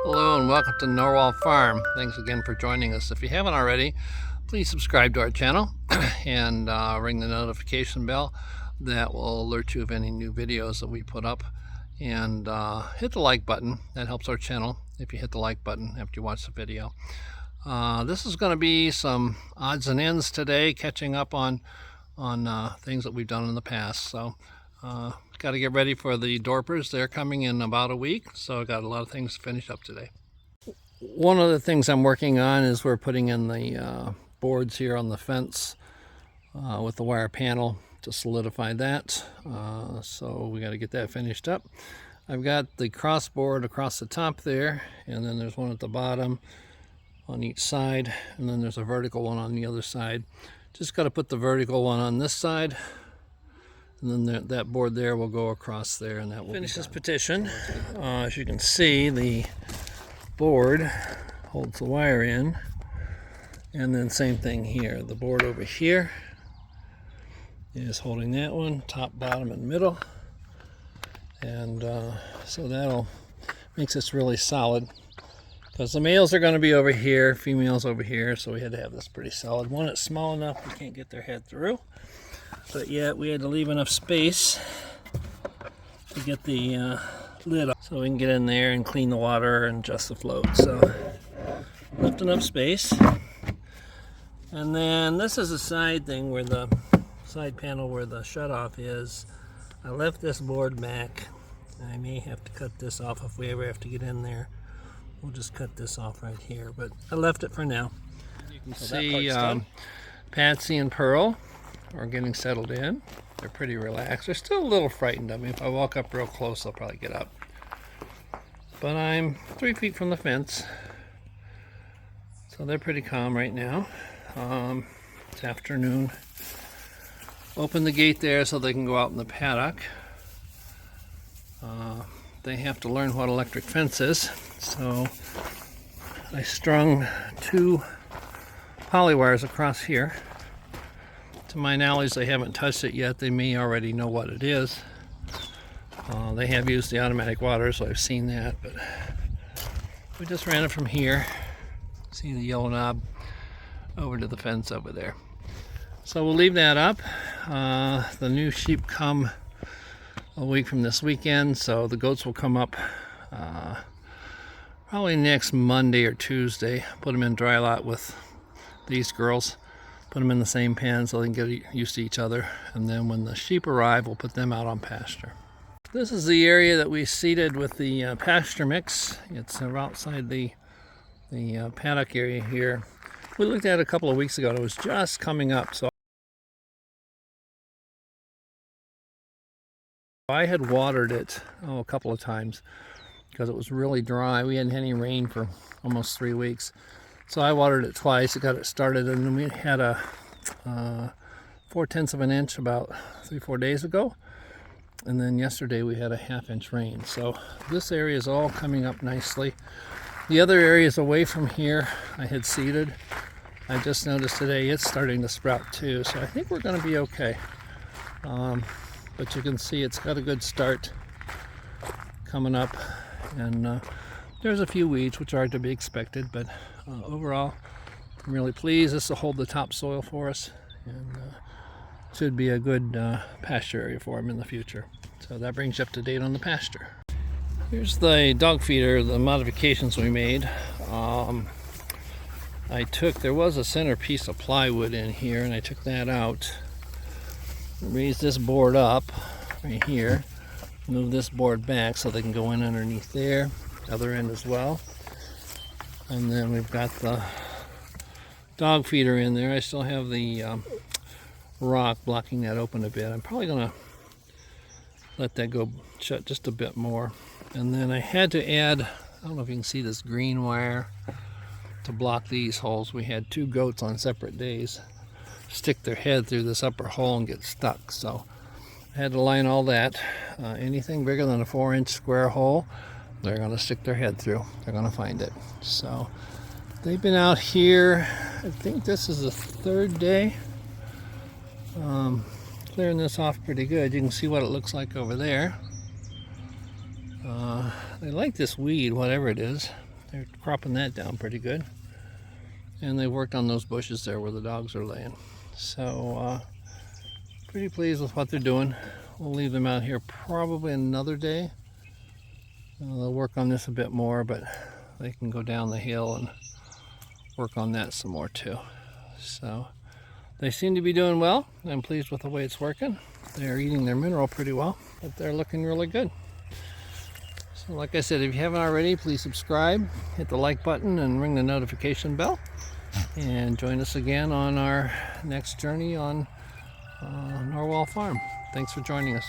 Hello and welcome to Norwal Farm. Thanks again for joining us. If you haven't already, please subscribe to our channel and ring the notification bell. That will alert you of any new videos that we put up. And hit the like button. That helps our channel if you hit the like button after you watch the video. This is going to be some odds and ends today, catching up on things that we've done in the past. So got to get ready for the Dorpers. They're coming in about a week, so I got a lot of things to finish up today. One of the things I'm working on is we're putting in the boards here on the fence with the wire panel to solidify that. So we got to get that finished up. I've got the crossboard across the top there, and then there's one at the bottom on each side, and then there's a vertical one on the other side. Just got to put the vertical one on this side, and then that board there will go across there, and that will finish this petition. As you can see, the board holds the wire in, and then same thing here. The board over here is holding that one, top, bottom, and middle, and so that'll makes this really solid, because the males are going to be over here, females over here, so we had to have this pretty solid. One that's small enough we can't get their head through, but yet we had to leave enough space to get the lid off so we can get in there and clean the water and adjust the float. So left enough space. And then this is a side thing where the side panel where the shutoff is. I left this board back. I may have to cut this off if we ever have to get in there. We'll just cut this off right here, but I left it for now. You can see Patsy and Pearl are getting settled in. They're pretty relaxed. They're still a little frightened of me. If I walk up real close, they'll probably get up. But I'm 3 feet from the fence, so they're pretty calm right now. It's afternoon. Open the gate there so they can go out in the paddock. They have to learn what electric fence is, so I strung 2 poly wires across here. To my knowledge, they haven't touched it yet. They may already know what it is. They have used the automatic water, so I've seen that, but we just ran it from here. See the yellow knob over to the fence over there. So we'll leave that up. The new sheep come a week from this weekend, so the goats will come up probably next Monday or Tuesday. Put them in dry lot with these girls. Put them in the same pen so they can get used to each other. And then when the sheep arrive, we'll put them out on pasture. This is the area that we seeded with the pasture mix. It's outside the paddock area here. We looked at it a couple of weeks ago, and it was just coming up. So I had watered it a couple of times because it was really dry. We hadn't had any rain for almost 3 weeks. So I watered it twice. It got it started, and then we had a 4/10 of an inch about 3-4 days ago. And then yesterday we had a 1/2 inch rain. So this area is all coming up nicely. The other areas away from here I had seeded. I just noticed today it's starting to sprout too. So I think we're going to be okay. But you can see it's got a good start coming up. And there's a few weeds, which are to be expected, but overall, I'm really pleased. This will hold the topsoil for us, and should be a good pasture area for them in the future. So that brings you up to date on the pasture. Here's the dog feeder, the modifications we made. There was a center piece of plywood in here, and I took that out. Raised this board up right here. Move this board back so they can go in underneath there. Other end as well. And then we've got the dog feeder in there. I still have the rock blocking that open a bit. I'm probably going to let that go shut just a bit more. And then I had to add, I don't know if you can see this green wire to block these holes. We had 2 goats on separate days stick their head through this upper hole and get stuck. So I had to line all that. Anything bigger than a 4-inch square hole, they're going to stick their head through. They're going to find it. So they've been out here, I think this is the 3rd day. Clearing this off pretty good. You can see what it looks like over there. They like this weed, whatever it is. They're cropping that down pretty good. And they worked on those bushes there where the dogs are laying. So pretty pleased with what they're doing. We'll leave them out here probably another day. They'll work on this a bit more, but they can go down the hill and work on that some more too. So they seem to be doing well. I'm pleased with the way it's working. They're eating their mineral pretty well, but they're looking really good. So like I said, if you haven't already, please subscribe, hit the like button, and ring the notification bell. And join us again on our next journey on Norwal Farm. Thanks for joining us.